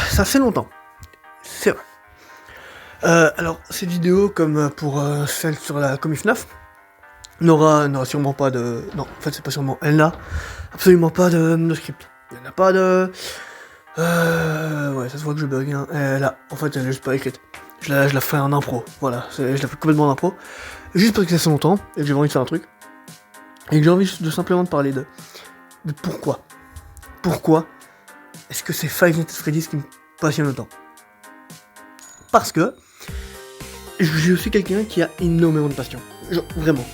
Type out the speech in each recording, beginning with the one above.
Ça fait longtemps, c'est vrai. Alors, cette vidéo, comme pour celle sur la Comic FNAF, n'aura sûrement pas de... Non, en fait, c'est pas sûrement. Elle n'a absolument pas de script. Elle n'a pas de... Ouais, ça se voit que je bug, hein. En fait, elle est juste pas écrite. Je la ferai en impro, voilà. Je la fais complètement en impro. Juste parce que ça fait longtemps, et que j'ai envie de faire un truc. Et que j'ai envie de simplement de parler de pourquoi. Pourquoi est-ce que c'est Five Nights at Freddy's qui me passionne autant? Parce que je suis quelqu'un qui a énormément de passion. Genre, vraiment.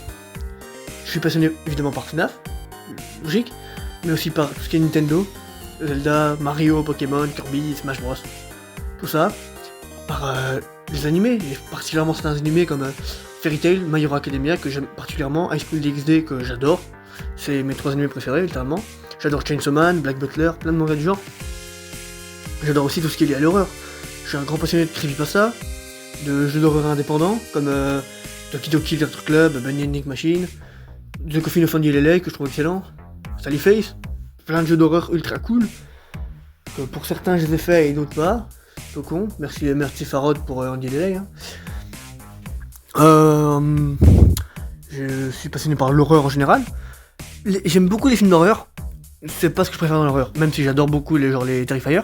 Je suis passionné évidemment par FNAF, logique, mais aussi par tout ce qui est Nintendo, Zelda, Mario, Pokémon, Kirby, Smash Bros. Tout ça. Par les animés, et particulièrement certains animés comme Fairy Tail, My Hero Academia, que j'aime particulièrement, High School DxD, que j'adore. C'est mes 3 animés préférés, littéralement. J'adore Chainsaw Man, Black Butler, plein de mangas du genre. J'adore aussi tout ce qui est lié à l'horreur. Je suis un grand passionné de creepypasta, de jeux d'horreur indépendants, comme Doki Doki Literature Club, Bunny and Nick Machine, The Coffin of Andy Lele, que je trouve excellent, Sally Face, plein de jeux d'horreur ultra cool, que pour certains je les ai faits et d'autres pas, c'est con, merci Farod pour Andy Lele. Je suis passionné par l'horreur en général, j'aime beaucoup les films d'horreur, c'est pas ce que je préfère dans l'horreur, même si j'adore beaucoup les Terrifier.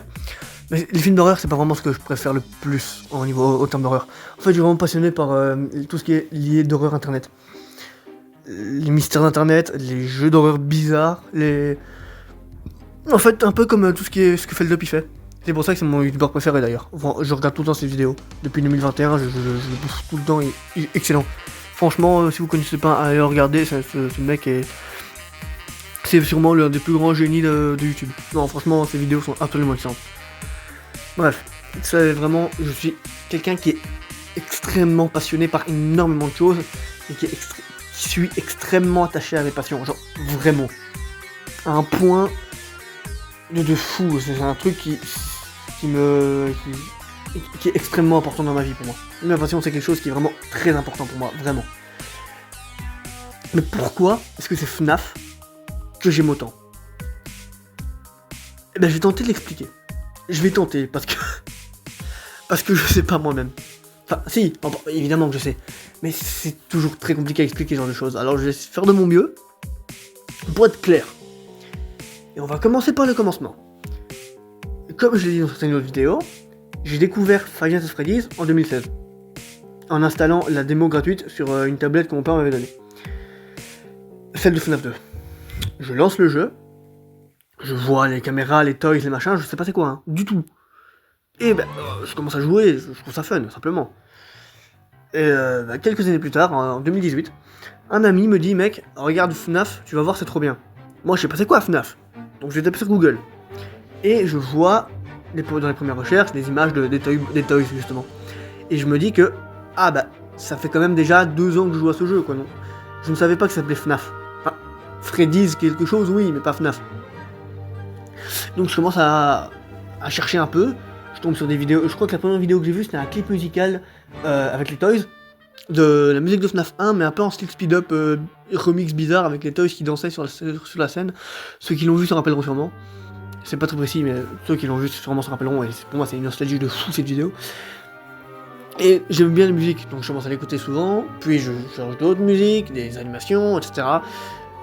Mais les films d'horreur, c'est pas vraiment ce que je préfère le plus au terme d'horreur. En fait, je suis vraiment passionné par tout ce qui est lié d'horreur internet. Les mystères d'internet, les jeux d'horreur bizarres, En fait, un peu comme tout ce que fait le Dopey fait. C'est pour ça que c'est mon youtubeur préféré d'ailleurs. Enfin, je regarde tout le temps ses vidéos. Depuis 2021, je le bouffe tout le temps, il est excellent. Franchement, si vous connaissez pas, allez le regarder, ce mec est... C'est sûrement l'un des plus grands génies de YouTube. Non, franchement, ses vidéos sont absolument excellentes. Bref, c'est vraiment, je suis quelqu'un qui est extrêmement passionné par énormément de choses et qui suis extrêmement attaché à mes passions, genre vraiment, à un point de fou. C'est un truc qui est extrêmement important dans ma vie pour moi. Ma passion, c'est quelque chose qui est vraiment très important pour moi, vraiment. Mais pourquoi est-ce que c'est FNAF que j'aime autant? Eh ben, je vais tenter de l'expliquer. Je vais tenter, parce que je sais pas moi-même. Enfin, si, évidemment que je sais. Mais c'est toujours très compliqué à expliquer ce genre de choses. Alors je vais faire de mon mieux pour être clair. Et on va commencer par le commencement. Comme je l'ai dit dans certaines autres vidéos, j'ai découvert Five Nights at Freddy's en 2016. En installant la démo gratuite sur une tablette que mon père m'avait donnée. Celle de FNAF 2. Je lance le jeu. Je vois les caméras, les toys, les machins, je sais pas c'est quoi, hein, du tout. Et ben, je commence à jouer, je trouve ça fun, simplement. Et quelques années plus tard, en 2018, un ami me dit, mec, regarde FNAF, tu vas voir, c'est trop bien. Moi, je sais pas c'est quoi FNAF. Donc je vais taper sur Google. Et je vois, dans les premières recherches, des images des toys, justement. Et je me dis que, ah bah, ça fait quand même déjà 2 ans que je joue à ce jeu, quoi, non? Je ne savais pas que ça s'appelait FNAF. Enfin, Freddy's quelque chose, oui, mais pas FNAF. Donc je commence à chercher un peu, je tombe sur des vidéos, je crois que la première vidéo que j'ai vue c'était un clip musical avec les Toys, de la musique de FNAF 1 mais un peu en style speed-up, remix bizarre avec les Toys qui dansaient sur la scène. Ceux qui l'ont vu se rappelleront sûrement, c'est pas très précis mais ceux qui l'ont vu sûrement se rappelleront et pour moi c'est une nostalgie de fou cette vidéo. Et j'aime bien la musique, donc je commence à l'écouter souvent, puis je cherche d'autres musiques, des animations, etc.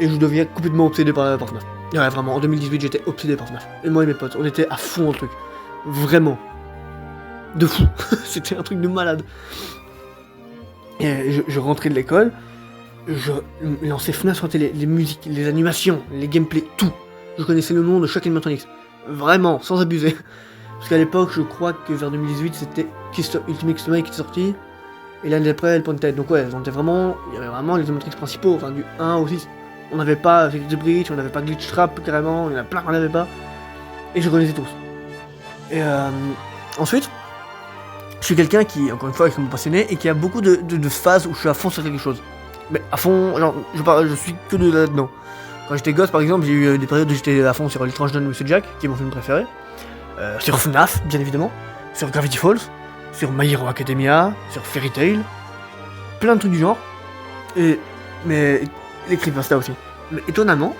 Et je deviens complètement obsédé par FNAF. Ouais, vraiment, en 2018, j'étais obsédé par FNAF. Et moi et mes potes, on était à fond dans le truc. Vraiment. De fou. C'était un truc de malade. Et je rentrais de l'école, je lançais FNAF sur la télé, les musiques, les animations, les gameplays, tout. Je connaissais le nom de chaque animatronics. Vraiment, sans abuser. Parce qu'à l'époque, je crois que vers 2018, c'était Ultimate Customized qui était sorti. Et l'année d'après, elle Pointed. Donc ouais, on était vraiment, il y avait vraiment les animatronics principaux, enfin du 1 au 6. On n'avait pas The Breach, on n'avait pas Glitch Trap carrément, il y en a plein qu'on n'avait pas. Et je connaissais tous. Et ensuite, je suis quelqu'un qui, encore une fois, est extrêmement passionné et qui a beaucoup de phases où je suis à fond sur quelque chose. Mais à fond, genre, je suis que de là-dedans. Quand j'étais gosse, par exemple, j'ai eu des périodes où j'étais à fond sur L'étrange John de Monsieur Jack, qui est mon film préféré. Sur FNAF, bien évidemment. Sur Gravity Falls. Sur My Hero Academia. Sur Fairy Tail. Plein de trucs du genre. Mais les creepypasta aussi. Mais étonnamment,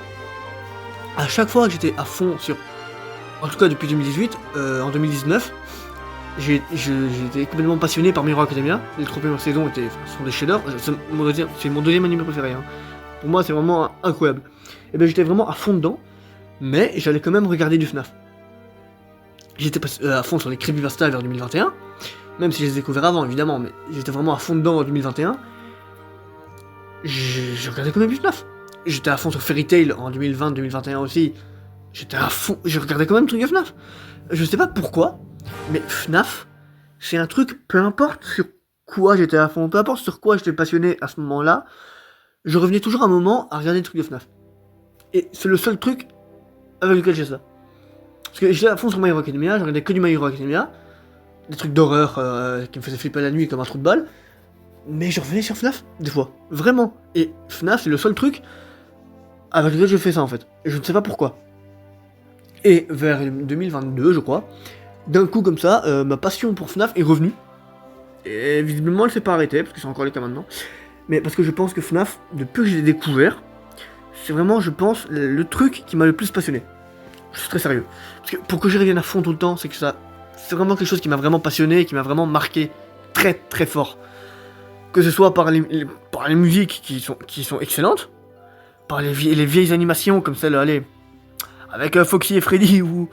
à chaque fois que j'étais à fond sur en tout cas depuis 2018, en 2019, j'ai été complètement passionné par My Hero Academia. Les 3 premières saisons sont des chefs-d'œuvre. C'est mon deuxième anime préféré. Hein. Pour moi, c'est vraiment incroyable. Et ben j'étais vraiment à fond dedans, mais j'allais quand même regarder du FNAF. J'étais à fond sur les creepypasta vers 2021, même si je les ai découverts avant évidemment, mais j'étais vraiment à fond dedans en 2021. Je regardais quand même du FNAF. J'étais à fond sur Fairy Tail en 2020-2021 aussi. J'étais à fond, je regardais quand même truc de FNAF. Je sais pas pourquoi, mais FNAF, c'est un truc, peu importe sur quoi j'étais à fond, peu importe sur quoi j'étais passionné à ce moment-là, je revenais toujours un moment à regarder des trucs de FNAF. Et c'est le seul truc avec lequel j'ai ça. Parce que j'étais à fond sur My Hero Academia, je regardais que du My Hero Academia, des trucs d'horreur qui me faisaient flipper la nuit comme un trou de balle, mais je revenais sur FNAF, des fois, vraiment. Et FNAF, c'est le seul truc avec lequel je fais ça en fait. Et je ne sais pas pourquoi. Et vers 2022, je crois, d'un coup comme ça, ma passion pour FNAF est revenue. Et visiblement, elle s'est pas arrêtée, parce que c'est encore le cas maintenant. Mais parce que je pense que FNAF, depuis que je l'ai découvert, c'est vraiment, je pense, le truc qui m'a le plus passionné. Je suis très sérieux. Parce que pour que j'y revienne à fond tout le temps, c'est que ça, c'est vraiment quelque chose qui m'a vraiment passionné, qui m'a vraiment marqué très très fort. Que ce soit par les musiques qui sont excellentes, par les vieilles animations comme celle, allez, avec Foxy et Freddy, ou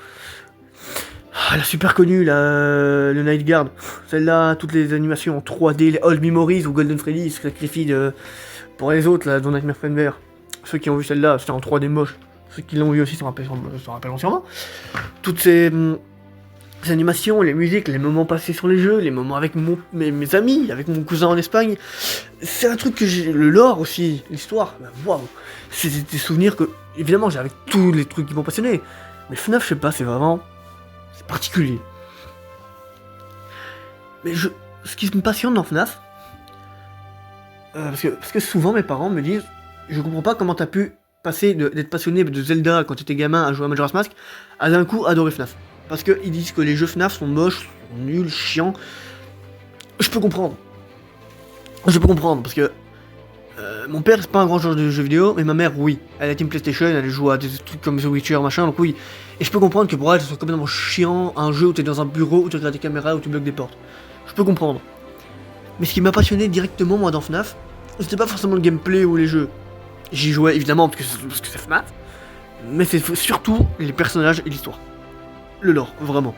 la super connue, le Night Guard. Celle-là, toutes les animations en 3D, les Old Memories ou Golden Freddy se sacrifie pour les autres, là, dans Nightmare Friendware. Ceux qui ont vu celle-là, c'était en 3D moche. Ceux qui l'ont vu aussi s'en rappelleront sûrement. Toutes ces animations, les musiques, les moments passés sur les jeux, les moments avec mes amis, avec mon cousin en Espagne, c'est un truc que j'ai. Le lore aussi, l'histoire, waouh! C'est des souvenirs que, évidemment, j'ai avec tous les trucs qui m'ont passionné. Mais FNAF, je sais pas, c'est vraiment. C'est particulier. Mais ce qui me passionne dans FNAF, parce que souvent mes parents me disent, je comprends pas comment t'as pu passer d'être passionné de Zelda quand t'étais gamin à jouer à Majora's Mask, à d'un coup adorer FNAF. Parce qu'ils disent que les jeux FNAF sont moches, sont nuls, chiants. Je peux comprendre. Parce que mon père c'est pas un grand joueur de jeux vidéo, mais ma mère oui. Elle a Team PlayStation, elle joue à des trucs comme The Witcher, machin, donc oui. Et je peux comprendre que pour elle, ce soit complètement chiant, un jeu où t'es dans un bureau, où tu regardes des caméras, où tu bloques des portes. Je peux comprendre. Mais ce qui m'a passionné directement, moi, dans FNAF, c'était pas forcément le gameplay ou les jeux. J'y jouais évidemment parce que c'est FNAF, mais c'est surtout les personnages et l'histoire. Le lore, vraiment.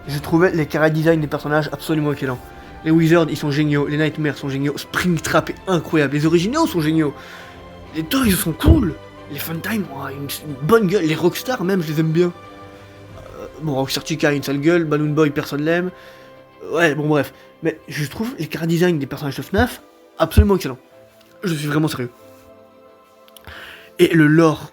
Je trouvais les chara-design des personnages absolument excellents. Les Wizards, ils sont géniaux, les Nightmares sont géniaux, Springtrap est incroyable, les originaux sont géniaux, les Toys sont cool, les Funtime ont une bonne gueule, les Rockstar même, je les aime bien. Bon, Rockstar Chica a une sale gueule, Balloon Boy, personne l'aime. Ouais, bon bref. Mais je trouve les chara-design des personnages de FNAF absolument excellents. Je suis vraiment sérieux. Et le lore.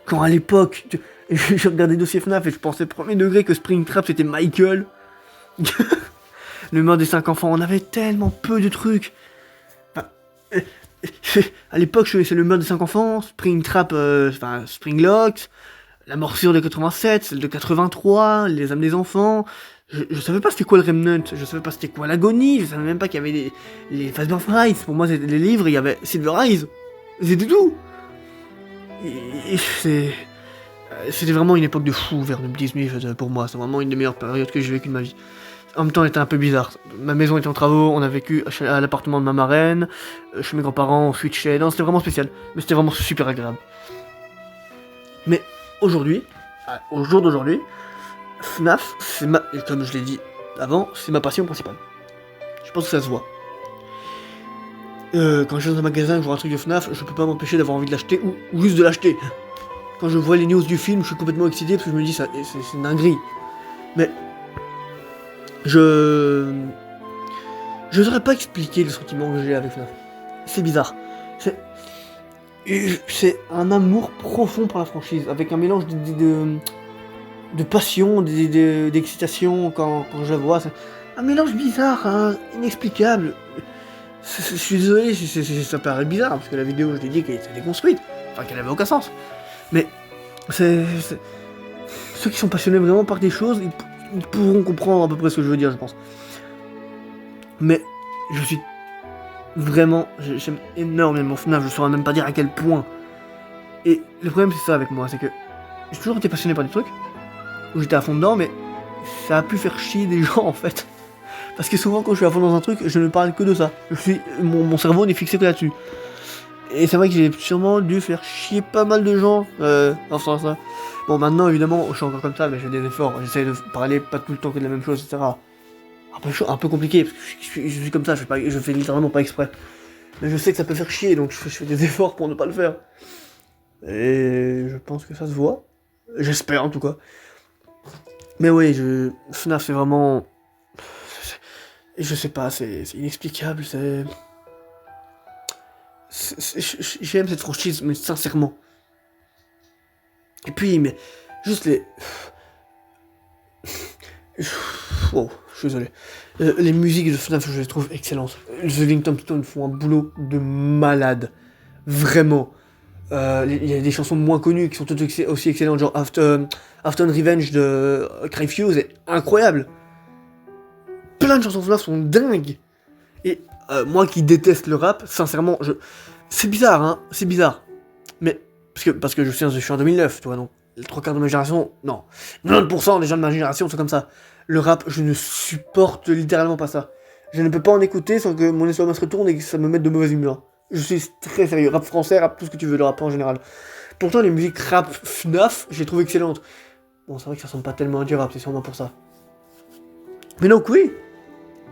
Quand à l'époque, je regardais dossier FNAF et je pensais premier degré que Springtrap c'était Michael. Le mur des 5 enfants, on avait tellement peu de trucs. Enfin, à l'époque, je connaissais le mur des 5 enfants, Springtrap, Springlocks, la morsure de 87, celle de 83, les âmes des enfants. Je savais pas c'était quoi le Remnant, je savais pas c'était quoi l'agonie, je savais même pas qu'il y avait les Fazbear Frights. Pour moi, c'était les livres, il y avait Silver Eyes. C'était tout. Et c'était vraiment une époque de fou vers 2019 pour moi. C'est vraiment une des meilleures périodes que j'ai vécues de ma vie. En même temps, elle était un peu bizarre. Ma maison était en travaux, on a vécu à l'appartement de ma marraine, chez mes grands-parents, on switchait. Non, c'était vraiment spécial. Mais c'était vraiment super agréable. Mais aujourd'hui, au jour d'aujourd'hui, FNAF, et comme je l'ai dit avant, c'est ma passion principale. Je pense que ça se voit. Quand je vais dans un magasin, je vois un truc de FNAF, je peux pas m'empêcher d'avoir envie de l'acheter ou juste de l'acheter. Quand je vois les news du film, je suis complètement excité parce que je me dis c'est une dinguerie. Mais je saurais pas expliquer le sentiment que j'ai avec FNAF. C'est bizarre. C'est un amour profond pour la franchise, avec un mélange de passion, d'excitation quand je la vois. C'est un mélange bizarre, hein, inexplicable. Je suis désolé si ça paraît bizarre, parce que la vidéo, je l'ai dit qu'elle était déconstruite, enfin qu'elle avait aucun sens. Mais ceux qui sont passionnés vraiment par des choses, ils pourront comprendre à peu près ce que je veux dire, je pense. Mais je suis vraiment, j'aime énormément FNAF, je saurais même pas dire à quel point. Et le problème c'est ça avec moi, c'est que j'ai toujours été passionné par des trucs, où j'étais à fond dedans, mais ça a pu faire chier des gens en fait. Parce que souvent quand je suis à fond dans un truc, je ne parle que de ça. Mon cerveau n'est fixé que là-dessus. Et c'est vrai que j'ai sûrement dû faire chier pas mal de gens en faisant ça. Bon, maintenant évidemment, je suis encore comme ça, mais je fais des efforts. J'essaie de parler pas tout le temps que de la même chose, etc. Un peu compliqué, parce que je suis comme ça, je fais littéralement pas exprès. Mais je sais que ça peut faire chier, donc je fais des efforts pour ne pas le faire. Et je pense que ça se voit. J'espère en tout cas. Mais oui, FNAF c'est vraiment... Je sais pas, c'est inexplicable, j'aime cette franchise, mais sincèrement. Et puis, mais... Juste les... Wow, je suis désolé. Les musiques de FNAF, je les trouve excellentes. The Link Tombstone font un boulot de malade. Vraiment. Il y a des chansons moins connues qui sont toutes aussi excellentes, genre After Revenge de Cryfuse est incroyable. Plein de chansons FNAF sont dingues. Et moi qui déteste le rap, sincèrement, c'est bizarre, hein, c'est bizarre. Mais, parce que je suis en 2009, tu vois, donc les 3/4 de ma génération, non. 90% des gens de ma génération sont comme ça. Le rap, je ne supporte littéralement pas ça. Je ne peux pas en écouter sans que mon estomac se retourne et que ça me mette de mauvaise humeur. Je suis très sérieux, rap français, rap tout ce que tu veux, le rap en général. Pourtant, les musiques rap FNAF, je les trouve excellentes. Bon, c'est vrai que ça ressemble pas tellement à du rap, c'est sûrement pour ça. Mais donc, oui.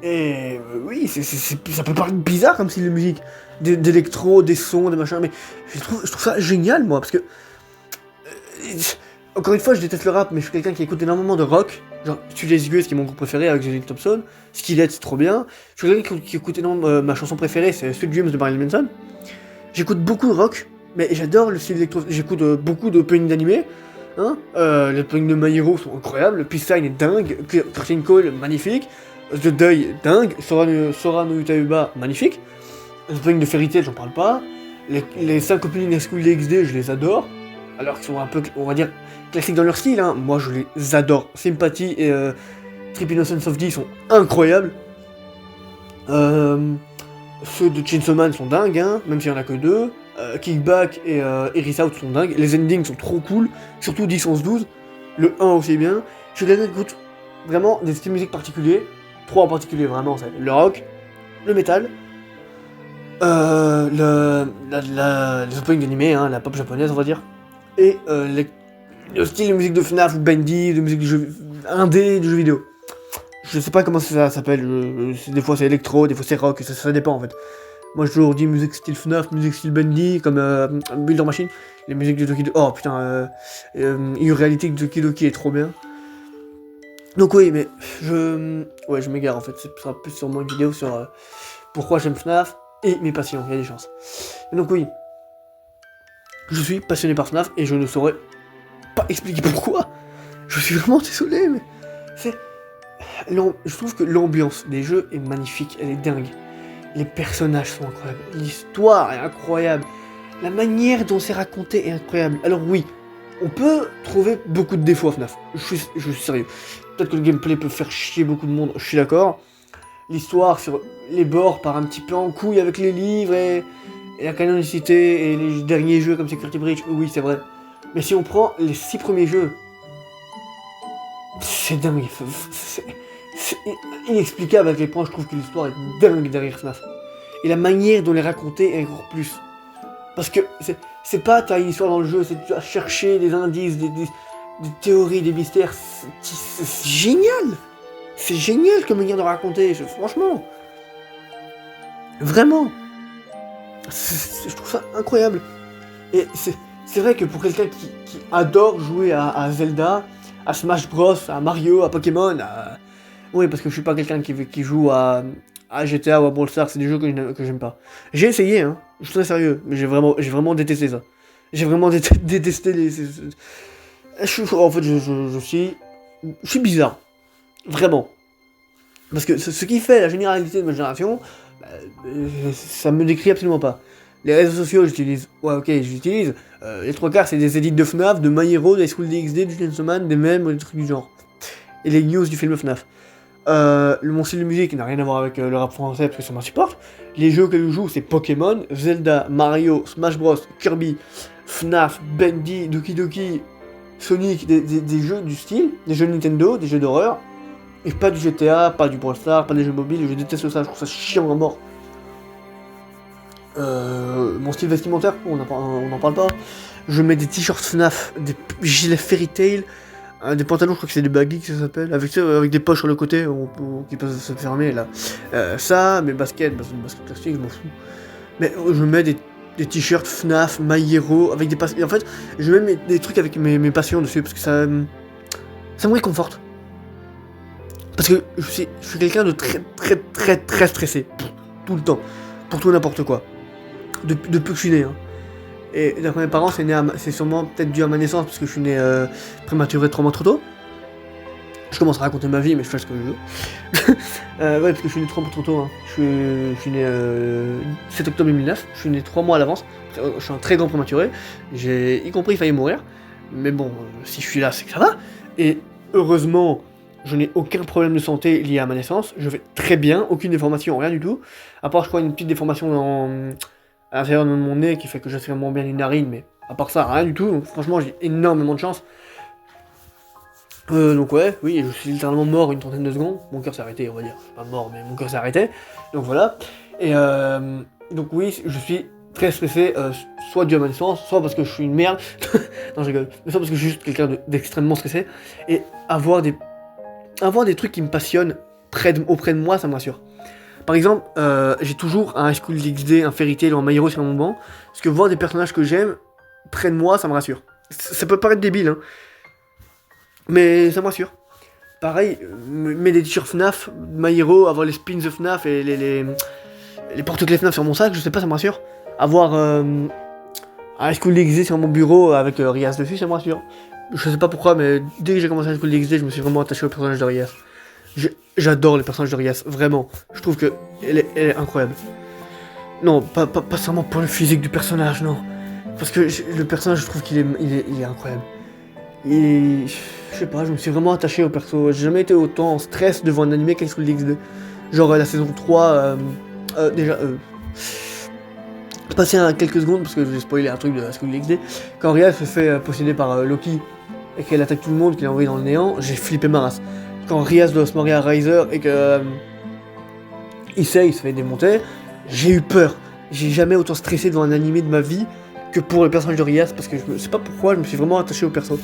Et oui, ça peut paraître bizarre comme style de musique. D'électro, des sons, des machins, mais je trouve ça génial, moi, parce que... encore une fois, je déteste le rap, mais je suis quelqu'un qui écoute énormément de rock. Genre, Studios US, qui est mon groupe préféré, avec Link Thompson. Skillet, c'est trop bien. Je suis quelqu'un qui écoute énormément... ma chanson préférée, c'est Sweet Dreams de Marilyn Manson. J'écoute beaucoup de rock, mais j'adore le style électro. J'écoute beaucoup d'openings d'animé. Hein, les openings de My Hero sont incroyables. Peace Sign est dingue. Curtain Call, magnifique. The Deuil, dingue. Sora no Utauba, magnifique. Les openings de Fairy Tail, j'en parle pas. Les 5 openings de School DxD, je les adore. Alors qu'ils sont un peu, on va dire, classiques dans leur style, hein. Moi je les adore. Sympathy et Trip Innocence of D sont incroyables. Ceux de Chainsaw Man sont dingues, hein, même s'il y en a que 2. Kickback et Iris Out sont dingues. Les endings sont trop cool, surtout 10, 11, 12. Le 1 aussi bien. Je suis quelqu'un qui écoute vraiment des styles de musique particuliers. 3 en particulier, vraiment, c'est le rock, le metal, les openings d'animé, hein, la pop japonaise, on va dire. Et le style de musique de FNAF ou Bendy, de musique de jeux indé, de jeux vidéo. Je sais pas comment ça s'appelle, des fois c'est électro, des fois c'est rock, ça dépend en fait. Moi j'ai toujours dit musique style FNAF, musique style Bendy, comme Builder Machine, les musiques de Doki Doki, oh putain, Reality de Doki Doki est trop bien. Donc oui, mais je m'égare en fait, ce sera plus sûrement une vidéo sur pourquoi j'aime FNAF et mes passions, il y a des chances. Et donc oui, je suis passionné par FNAF et je ne saurais pas expliquer pourquoi. Je suis vraiment désolé, mais je trouve que l'ambiance des jeux est magnifique, elle est dingue. Les personnages sont incroyables, l'histoire est incroyable, la manière dont c'est raconté est incroyable. Alors oui, on peut trouver beaucoup de défauts à FNAF, je suis sérieux. Peut-être que le gameplay peut faire chier beaucoup de monde, je suis d'accord. L'histoire sur les bords part un petit peu en couille avec les livres et la canonicité et les derniers jeux comme Security Breach, oui c'est vrai. Mais si on prend les 6 premiers jeux, c'est dingue, c'est inexplicable à quel point je trouve que l'histoire est dingue derrière FNAF. Et la manière dont les raconter est encore plus. Parce que c'est pas t'as une histoire dans le jeu, c'est tu vas chercher des indices, des théories, des mystères, c'est génial. C'est génial comme manière de raconter, franchement. Vraiment. Je trouve ça incroyable. Et c'est vrai que pour quelqu'un qui adore jouer à Zelda, à Smash Bros, à Mario, à Pokémon, oui, parce que je suis pas quelqu'un qui joue à GTA ou à Brawl Stars, c'est des jeux que j'aime pas. J'ai essayé, hein, je suis très sérieux, mais j'ai vraiment détesté ça. J'ai vraiment détesté en fait, je suis bizarre. Vraiment. Parce que ce qui fait la généralité de ma génération, ça me décrit absolument pas. Les réseaux sociaux, j'utilise. Ouais, ok, j'utilise. Les 3/4, c'est des edits de FNAF, de My Hero, des School DxD, du Chainsaw Man, des mèmes, des trucs du genre. Et les news du film FNAF. Mon style de musique n'a rien à voir avec le rap français parce que ça m'insupporte. Les jeux que je joue, c'est Pokémon, Zelda, Mario, Smash Bros, Kirby, FNAF, Bendy, Doki Doki, Sonic, des jeux du style, des jeux Nintendo, des jeux d'horreur, et pas du GTA, pas du Brawl Stars, pas des jeux mobiles, je déteste ça, je trouve ça chiant à mort. Mon style vestimentaire, on n'en parle pas. Je mets des t-shirts FNAF, des gilets Fairy Tail, des pantalons, je crois que c'est des baggy que ça s'appelle, avec des poches sur le côté qui peuvent se fermer là. Ça, mes baskets, baskets classiques, je m'en fous. Mais je mets des t-shirts FNAF, My Hero, avec des passions. En fait, je mets des trucs avec mes passions dessus parce que ça me réconforte. Parce que je suis quelqu'un de très stressé. Tout le temps. Pour tout n'importe quoi. Depuis que je suis né. Hein. Et d'après mes parents, c'est sûrement peut-être dû à ma naissance parce que je suis né prématuré 3 mois trop tôt. Je commence à raconter ma vie, mais je fais ce que je veux. Ouais, parce que je suis né 3 mois trop tôt. Hein. Je suis né 7 octobre 2009. Je suis né 3 mois à l'avance. Je suis un très grand prématuré. J'ai y compris failli mourir. Mais bon, si je suis là, c'est que ça va. Et heureusement, je n'ai aucun problème de santé lié à ma naissance. Je vais très bien, aucune déformation, rien du tout. À part, je crois, une petite déformation à l'intérieur de mon nez qui fait que j'aspire moins bien les narines. Mais à part ça, rien du tout. Donc franchement, j'ai énormément de chance. Donc ouais, oui, je suis littéralement mort une trentaine de secondes. Mon cœur s'est arrêté, on va dire. Je suis pas mort, mais mon cœur s'est arrêté. Donc voilà. Et donc oui, je suis très stressé, soit dû à ma naissance, soit parce que je suis une merde. Non, je rigole. Mais soit parce que je suis juste quelqu'un d'extrêmement stressé. Et avoir des trucs qui me passionnent auprès de moi, ça me rassure. Par exemple, j'ai toujours un High School DxD, un Fairy Tail ou un My Hero sur mon banc. Parce que voir des personnages que j'aime près de moi, ça me rassure. Ça peut paraître débile, hein. Mais ça me rassure. Pareil, mettre des t-shirts FNAF, My Hero, avoir les spins de FNAF et les porte-clés FNAF sur mon sac, je sais pas, ça me rassure. Avoir un High School DxD sur mon bureau avec Rias dessus, ça me rassure. Je sais pas pourquoi, mais dès que j'ai commencé High School DxD, je me suis vraiment attaché au personnage de Rias. J'adore les personnages de Rias, vraiment. Je trouve que elle est incroyable. Non, pas seulement pour le physique du personnage, non. Parce que le personnage, je trouve qu'il est incroyable. Et je sais pas, je me suis vraiment attaché au perso. J'ai jamais été autant en stress devant un animé qu'High School DxD. Genre la saison 3, déjà, passer quelques secondes parce que je vais spoiler un truc de High School DxD. Quand Rias se fait posséder par Loki et qu'elle attaque tout le monde, qu'elle est envoyée dans le néant, j'ai flippé ma race. Quand Rias doit se marier à Riser et que Issei se fait démonter, j'ai eu peur. J'ai jamais autant stressé devant un animé de ma vie que pour le personnage de Rias, parce que je sais pas pourquoi, je me suis vraiment attaché au perso.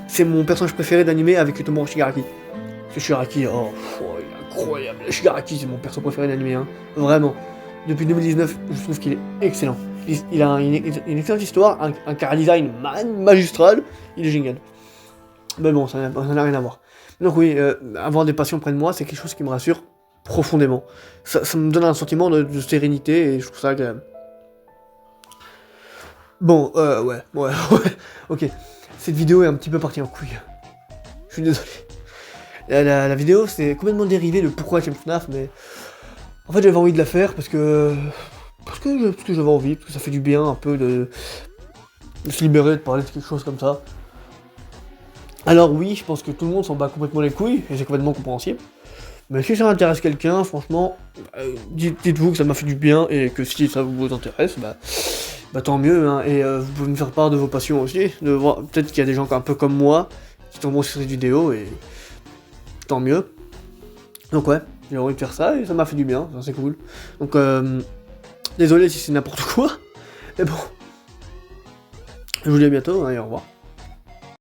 C'est mon personnage préféré d'animé avec Tomohiro Shigaraki. Parce que Shigaraki, il est incroyable. Shigaraki, c'est mon perso préféré d'animé, hein. Vraiment. Depuis 2019, je trouve qu'il est excellent. Il a une excellente histoire, un car design magistral, il est génial. Mais bon, ça n'a rien à voir. Donc oui, avoir des passions près de moi, c'est quelque chose qui me rassure profondément. Ça me donne un sentiment de sérénité et je trouve ça agréable. Bon, ouais, ok. Cette vidéo est un petit peu partie en couille. Je suis désolé. La vidéo, c'est complètement dérivé de pourquoi j'aime FNAF, mais... En fait, j'avais envie de la faire parce que j'avais envie, parce que ça fait du bien un peu de se libérer, de parler de quelque chose comme ça. Alors oui, je pense que tout le monde s'en bat complètement les couilles, et c'est complètement compréhensible. Mais si ça intéresse quelqu'un, franchement, dites-vous que ça m'a fait du bien, et que si ça vous intéresse, bah tant mieux, hein. Et vous pouvez me faire part de vos passions aussi, de voir, peut-être qu'il y a des gens un peu comme moi, qui tomberont sur cette vidéo, et tant mieux. Donc ouais, j'ai envie de faire ça, et ça m'a fait du bien, ça c'est cool. Donc désolé si c'est n'importe quoi, mais bon. Je vous dis à bientôt, hein, et au revoir.